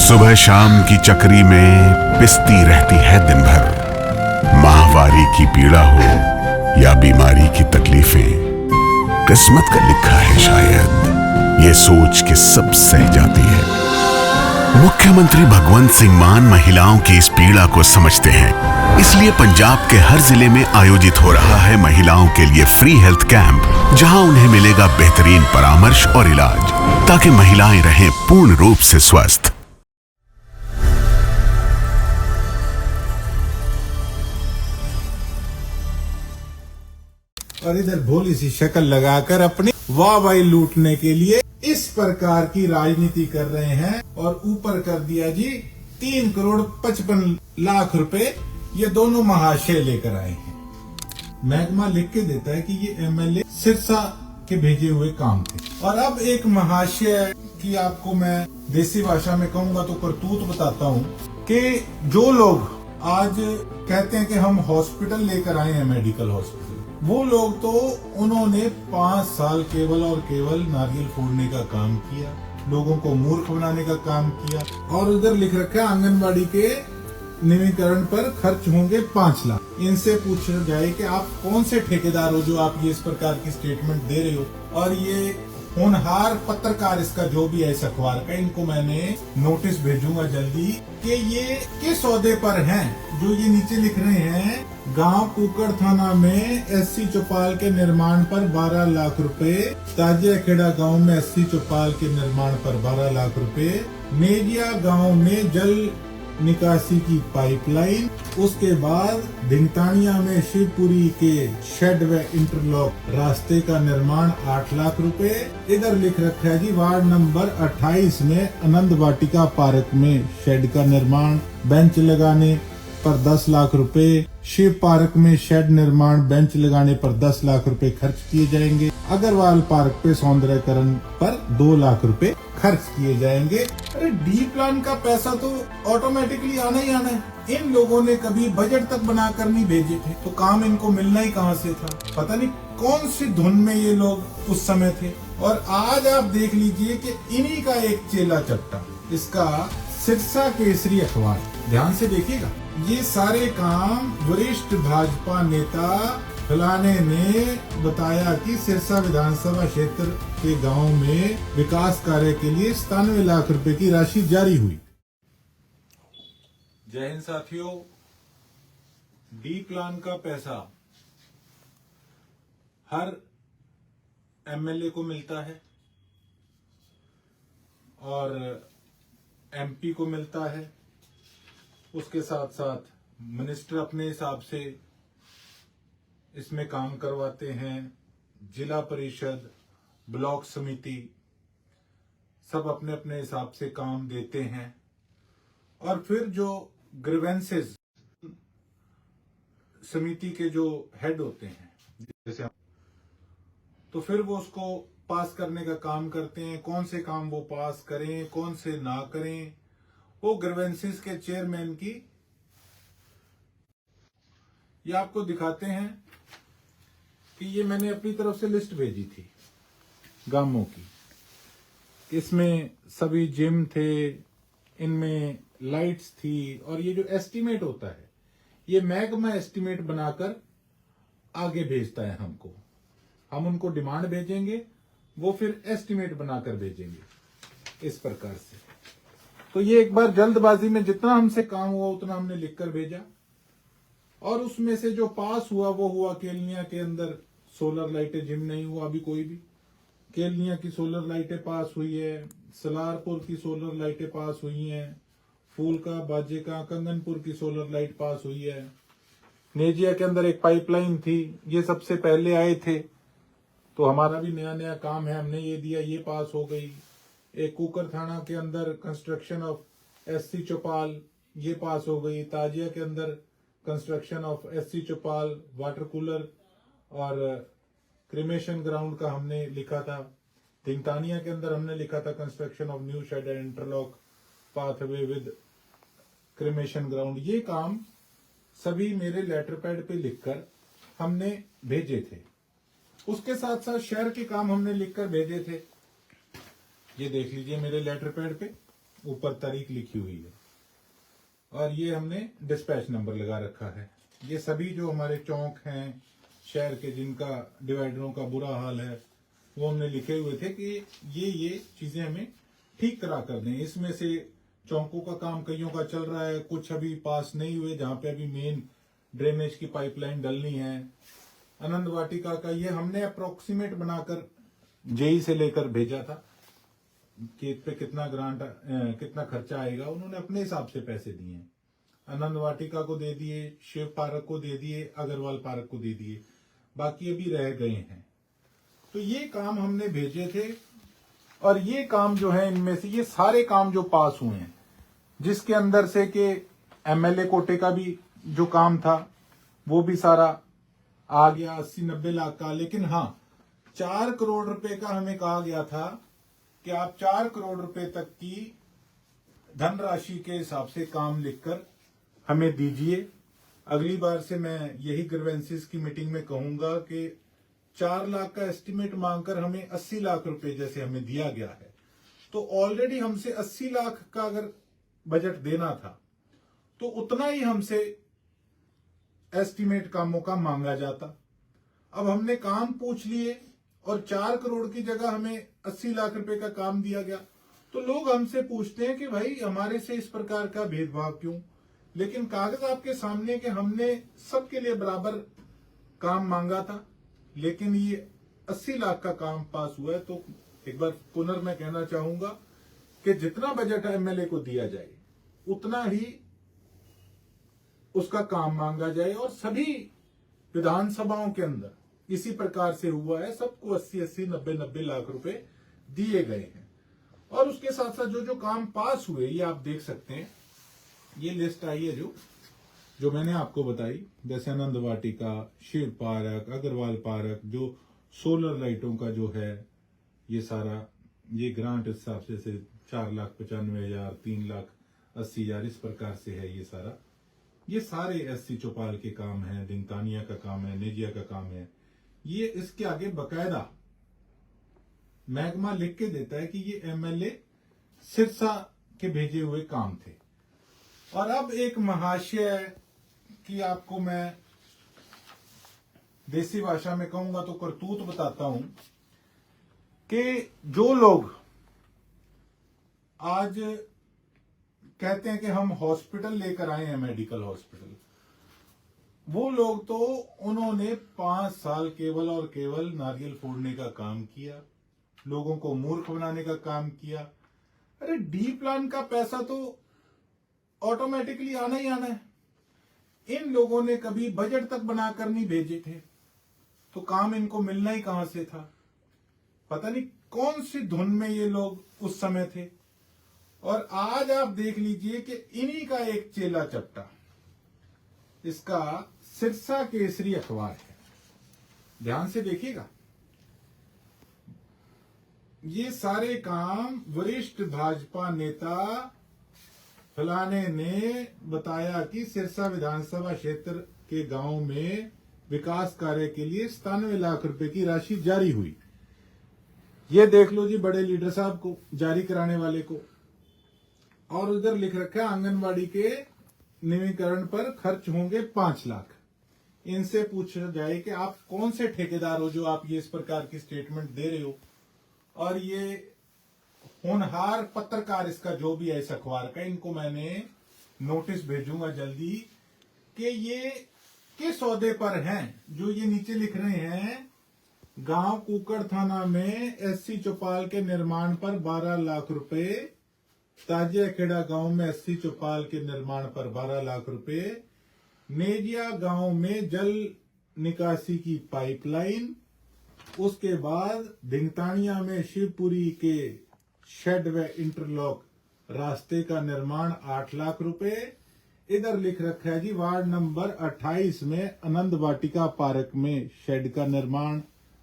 सुबह शाम की चक्री में पिसती रहती है दिन भर। माहवारी की पीड़ा हो या बीमारी की तकलीफें, किस्मत का लिखा है शायद, ये सोच के सब सह जाती है। मुख्यमंत्री भगवंत सिंह मान महिलाओं की इस पीड़ा को समझते हैं, इसलिए पंजाब के हर जिले में आयोजित हो रहा है महिलाओं के लिए फ्री हेल्थ कैंप, जहां उन्हें मिलेगा बेहतरीन परामर्श और इलाज, ताकि महिलाएं रहें पूर्ण रूप से स्वस्थ। और इधर भोली सी शक्ल लगाकर अपनी वाहवाही लूटने के लिए इस प्रकार की राजनीति कर रहे हैं। और ऊपर कर दिया जी 3,55,00,000 रुपए ये दोनों महाशय लेकर आए हैं। महकमा लिख के देता है कि ये एमएलए सिरसा के भेजे हुए काम थे। और अब एक महाशय की आपको मैं देसी भाषा में कहूंगा तो करतूत बताता हूँ कि जो लोग आज कहते हैं कि हम हॉस्पिटल लेकर आए हैं, मेडिकल हॉस्पिटल, वो लोग तो उन्होंने 5 साल केवल और केवल नारियल फोड़ने का काम किया, लोगों को मूर्ख बनाने का काम किया। और उधर लिख रखा है आंगनबाड़ी के नवीकरण पर खर्च होंगे 5 लाख। इनसे पूछा जाए कि आप कौन से ठेकेदार हो जो आप ये इस प्रकार की स्टेटमेंट दे रहे हो। और ये होनहार पत्रकार, इसका जो भी है इस अखबार का, इनको मैंने नोटिस भेजूंगा जल्दी कि ये किस सौदे पर हैं। जो ये नीचे लिख रहे हैं, गांव कुकर थाना में एससी चौपाल के निर्माण पर 12 लाख रुपए, ताजिया खेड़ा गांव में एससी चौपाल के निर्माण पर 12 लाख रुपए, नेजिया गांव में जल निकासी की पाइपलाइन, उसके बाद धिंगतानिया में शिवपुरी के शेड व इंटरलॉक रास्ते का निर्माण 8 लाख रुपए। इधर लिख रखा है जी वार्ड नंबर 28 में आनंद वाटिका पार्क में शेड का निर्माण, बेंच लगाने पर 10 लाख रुपए, शिव पार्क में शेड निर्माण, बेंच लगाने पर 10 लाख रुपए खर्च किए जाएंगे। अग्रवाल पार्क पे सौंदर्यकरण पर 2 लाख रुपए खर्च किए जाएंगे। अरे डी प्लान का पैसा तो ऑटोमेटिकली आना ही आना है। इन लोगों ने कभी बजट तक बनाकर नहीं भेजे थे, तो काम इनको मिलना ही कहां से था। पता नहीं कौन सी धुन में ये लोग उस समय थे। और आज आप देख लीजिए कि इन्हीं का एक चेला चट्टा, इसका सिरसा केसरी अखबार, ध्यान से देखिएगा, ये सारे काम वरिष्ठ भाजपा नेता फलाने ने बताया कि सिरसा विधानसभा क्षेत्र के गांव में विकास कार्य के लिए 97 लाख रुपए की राशि जारी हुई। जय हिंद साथियों, डी प्लान का पैसा हर एमएलए को मिलता है और एमपी को मिलता है। उसके साथ साथ मिनिस्टर अपने हिसाब से इसमें काम करवाते हैं, जिला परिषद, ब्लॉक समिति सब अपने अपने हिसाब से काम देते हैं। और फिर जो ग्रीवेंसेस समिति के जो हेड होते हैं, जैसे तो फिर वो उसको पास करने का काम करते हैं। कौन से काम वो पास करें, कौन से ना करें, वो ग्रीवेंसेस के चेयरमैन की ये आपको दिखाते हैं कि ये मैंने अपनी तरफ से लिस्ट भेजी थी गांवों की। इसमें सभी जिम थे, इनमें लाइट्स थी। और ये जो एस्टीमेट होता है, ये महकमा एस्टीमेट बनाकर आगे भेजता है हमको। हम उनको डिमांड भेजेंगे, वो फिर एस्टीमेट बनाकर भेजेंगे इस प्रकार से। तो ये एक बार जल्दबाजी में जितना हमसे काम हुआ उतना हमने लिखकर भेजा। और उसमें से जो पास हुआ वो हुआ केलनिया के अंदर सोलर लाइटें, जिम नहीं हुआ अभी कोई भी। केलनिया की सोलर लाइटें पास हुई है, सलारपुर की सोलर लाइटें पास हुई हैं, फूल का, बाजे का, कंगनपुर की सोलर लाइट पास हुई है। नेजिया के अंदर एक पाइपलाइन थी, ये सबसे पहले आए थे, तो हमारा भी नया नया काम है, हमने ये दिया, ये पास हो गई। एक कुकर थाना के अंदर कंस्ट्रक्शन ऑफ एससी चौपाल, ये पास हो गई। ताजिया के अंदर construction of SC Chaupal, water cooler और क्रिमेशन ग्राउंड का हमने लिखा था। धिंगतानिया के अंदर हमने लिखा था construction of new shed and interlock pathway with cremation ground. ये काम सभी मेरे लेटर पैड पे लिखकर हमने भेजे थे। उसके साथ साथ शहर के काम हमने लिखकर भेजे थे। ये देख लीजिए मेरे लेटर पैड पे, ऊपर तारीख लिखी हुई है और ये हमने डिस्पैच नंबर लगा रखा है। ये सभी जो हमारे चौक हैं शहर के जिनका डिवाइडरों का बुरा हाल है वो हमने लिखे हुए थे कि ये चीजें हमें ठीक करा कर दें। इसमें से चौकों का काम कईयों का चल रहा है, कुछ अभी पास नहीं हुए जहां पे अभी मेन ड्रेनेज की पाइपलाइन डलनी है। आनंद वाटिका का ये हमने अप्रोक्सीमेट बनाकर जेई से लेकर भेजा था कि पे कितना ग्रांट कितना खर्चा आएगा, उन्होंने अपने हिसाब से पैसे दिए हैं। आनंद वाटिका को दे दिए, शिव पार्क को दे दिए, अग्रवाल पार्क को दे दिए, बाकी अभी रह गए हैं। तो ये काम हमने भेजे थे और ये काम जो है इनमें से ये सारे काम जो पास हुए हैं जिसके अंदर से कि एमएलए कोटे का भी जो काम था वो भी सारा आ गया 80-90 लाख का। लेकिन हाँ 4 करोड़ रुपए का हमें कहा गया था कि आप 4 करोड़ रुपए तक की धनराशि के हिसाब से काम लिखकर हमें दीजिए। अगली बार से मैं यही ग्रीवेंसेस की मीटिंग में कहूंगा कि 4 लाख का एस्टिमेट मांगकर हमें 80 लाख रुपए जैसे हमें दिया गया है, तो ऑलरेडी हमसे 80 लाख का अगर बजट देना था तो उतना ही हमसे एस्टिमेट कामों का मांगा जाता। अब हमने काम पूछ लिए और 4 करोड़ की जगह हमें 80 लाख रुपए का काम दिया गया, तो लोग हमसे पूछते हैं कि भाई हमारे से इस प्रकार का भेदभाव क्यों। लेकिन कागज आपके सामने कि हमने सबके लिए बराबर काम मांगा था, लेकिन ये 80 लाख का काम पास हुआ है। तो एक बार पुनः मैं कहना चाहूंगा कि जितना बजट एमएलए को दिया जाए उतना ही उसका काम मांगा जाए और सभी विधानसभाओं के अंदर इसी प्रकार से हुआ है। सबको 80-80, 90-90 लाख रुपए दिए गए हैं। और उसके साथ साथ जो जो काम पास हुए ये आप देख सकते हैं, ये लिस्ट आई है जो मैंने आपको बताई, जैसे आनंद वाटिका, शिव पार्क, अग्रवाल पार्क, जो सोलर लाइटों का जो है ये सारा ये ग्रांट इस हिसाब से 4,95,000, 3,80,000 इस प्रकार से है। ये सारे एससी चौपाल के काम है, दिंगतानिया का काम है, नेजिया का काम है। ये इसके आगे बकायदा महकमा लिख के देता है कि ये एमएलए सिरसा के भेजे हुए काम थे। और अब एक महाशय की आपको मैं देसी भाषा में कहूंगा तो करतूत बताता हूं कि जो लोग आज कहते हैं कि हम हॉस्पिटल लेकर आए हैं, मेडिकल हॉस्पिटल, वो लोग तो उन्होंने 5 साल केवल और केवल नारियल फोड़ने का काम किया, लोगों को मूर्ख बनाने का काम किया। अरे डी प्लान का पैसा तो ऑटोमेटिकली आना ही आना है। इन लोगों ने कभी बजट तक बनाकर नहीं भेजे थे, तो काम इनको मिलना ही कहां से था। पता नहीं कौन सी धुन में ये लोग उस समय थे। और आज आप देख लीजिए कि इन्हीं का एक चेला चपटा, इसका सिरसा केसरी अखबार है, ध्यान से देखिएगा। ये सारे काम वरिष्ठ भाजपा नेता फलाने ने बताया कि सिरसा विधानसभा क्षेत्र के गांव में विकास कार्य के लिए 97 लाख रुपए की राशि जारी हुई। ये देख लो जी बड़े लीडर साहब को, जारी कराने वाले को। और उधर लिख रखा है आंगनवाड़ी के नवीकरण पर खर्च होंगे 5 लाख। इनसे पूछा जाए कि आप कौन से ठेकेदार हो जो आप ये इस प्रकार की स्टेटमेंट दे रहे हो। और ये होनहार पत्रकार, इसका जो भी है इस अखबार का, इनको मैंने नोटिस भेजूंगा जल्दी कि ये किस औहदे पर हैं। जो ये नीचे लिख रहे हैं, गांव कुकड़ थाना में एससी चौपाल के निर्माण पर 12 लाख रुपए, ताजिया खेड़ा गांव में एससी चौपाल के निर्माण पर 12 लाख रुपए, नेजिया गांव में जल निकासी की पाइपलाइन, उसके बाद धिंगतानिया में शिवपुरी के शेड व इंटरलॉक रास्ते का निर्माण 8 लाख रुपए। इधर लिख रखा है जी वार्ड नंबर 28 में आनंद वाटिका पार्क में शेड का निर्माण,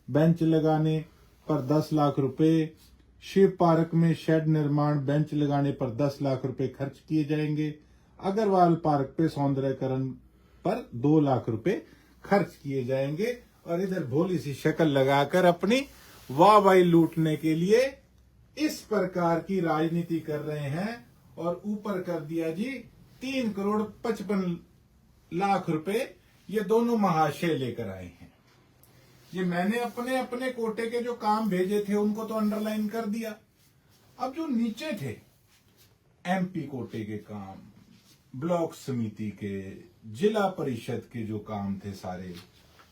बेंच लगाने पर 10 लाख रुपए, शिव पार्क में शेड निर्माण, बेंच लगाने पर 10 लाख रुपए खर्च किए जाएंगे, अग्रवाल पार्क पे सौंदर्यकरण पर 2 लाख रुपए खर्च किए जाएंगे। और इधर भोली सी शक्ल लगाकर अपनी वाहवाही लूटने के लिए इस प्रकार की राजनीति कर रहे हैं। और ऊपर कर दिया जी 3,55,00,000 रुपए ये दोनों महाशय लेकर आए हैं। ये मैंने अपने अपने कोटे के जो काम भेजे थे उनको तो अंडरलाइन कर दिया। अब जो नीचे थे एमपी कोटे के काम, ब्लॉक समिति के, जिला परिषद के जो काम थे सारे,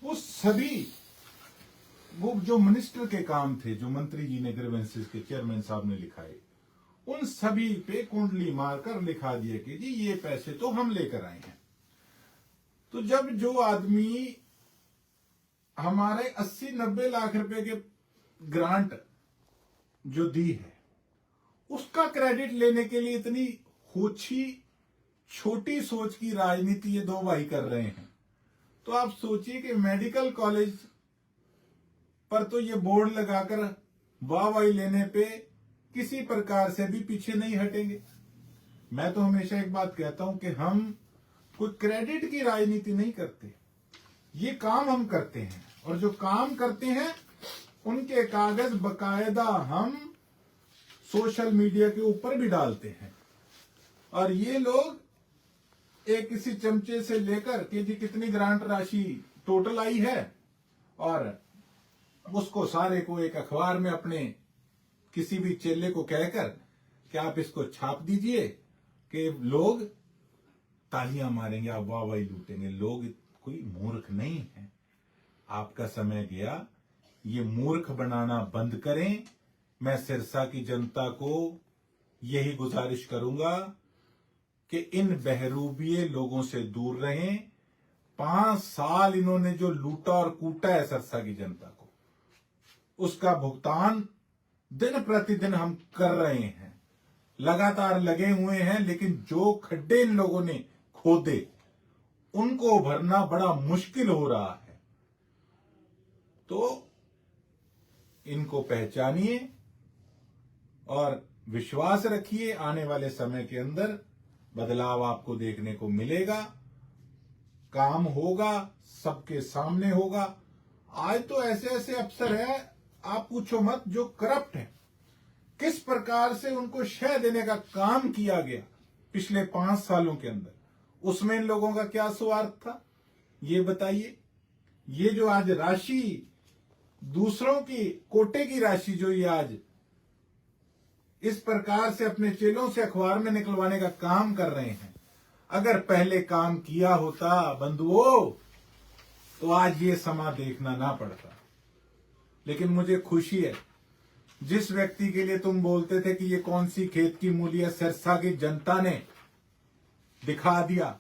वो सभी वो जो मिनिस्टर के काम थे, जो मंत्री जी ने ग्रीवेंसेस के चेयरमैन साहब ने लिखाए, उन सभी पे कुंडली मारकर लिखा दिया कि जी ये पैसे तो हम लेकर आए हैं। तो जब जो आदमी हमारे 80-90 लाख रुपए के ग्रांट जो दी है उसका क्रेडिट लेने के लिए इतनी होछी छोटी सोच की राजनीति ये दो भाई कर रहे हैं, तो आप सोचिए कि मेडिकल कॉलेज पर तो ये बोर्ड लगाकर वाहवाही लेने पे किसी प्रकार से भी पीछे नहीं हटेंगे। मैं तो हमेशा एक बात कहता हूं कि हम कोई क्रेडिट की राजनीति नहीं करते, ये काम हम करते हैं और जो काम करते हैं उनके कागज बकायदा हम सोशल मीडिया के ऊपर भी डालते हैं। और ये लोग एक किसी चमचे से लेकर कि जी कितनी ग्रांट राशि टोटल आई है और उसको सारे को एक अखबार में अपने किसी भी चेले को कहकर कि आप इसको छाप दीजिए कि लोग तालियां मारेंगे, आप वाहवाही लूटेंगे। लोग कोई मूर्ख नहीं है, आपका समय गया, ये मूर्ख बनाना बंद करें। मैं सिरसा की जनता को यही गुजारिश करूंगा कि इन बहरूपिये लोगों से दूर रहें। 5 साल इन्होंने जो लूटा और कूटा है सिरसा की जनता को, उसका भुगतान दिन प्रतिदिन हम कर रहे हैं, लगातार लगे हुए हैं। लेकिन जो खड्डे इन लोगों ने खोदे उनको भरना बड़ा मुश्किल हो रहा है। तो इनको पहचानिए और विश्वास रखिए, आने वाले समय के अंदर बदलाव आपको देखने को मिलेगा, काम होगा, सबके सामने होगा। आज तो ऐसे ऐसे अफसर है, आप पूछो मत, जो करप्ट है, किस प्रकार से उनको शय देने का काम किया गया पिछले 5 सालों के अंदर, उसमें इन लोगों का क्या स्वार्थ था ये बताइए। ये जो आज राशि दूसरों की कोटे की राशि जो ये आज इस प्रकार से अपने चेलों से अखबार में निकलवाने का काम कर रहे हैं, अगर पहले काम किया होता बंधुओं तो आज ये समा देखना ना पड़ता। लेकिन मुझे खुशी है, जिस व्यक्ति के लिए तुम बोलते थे कि ये कौन सी खेत की मूली है, सिरसा की जनता ने दिखा दिया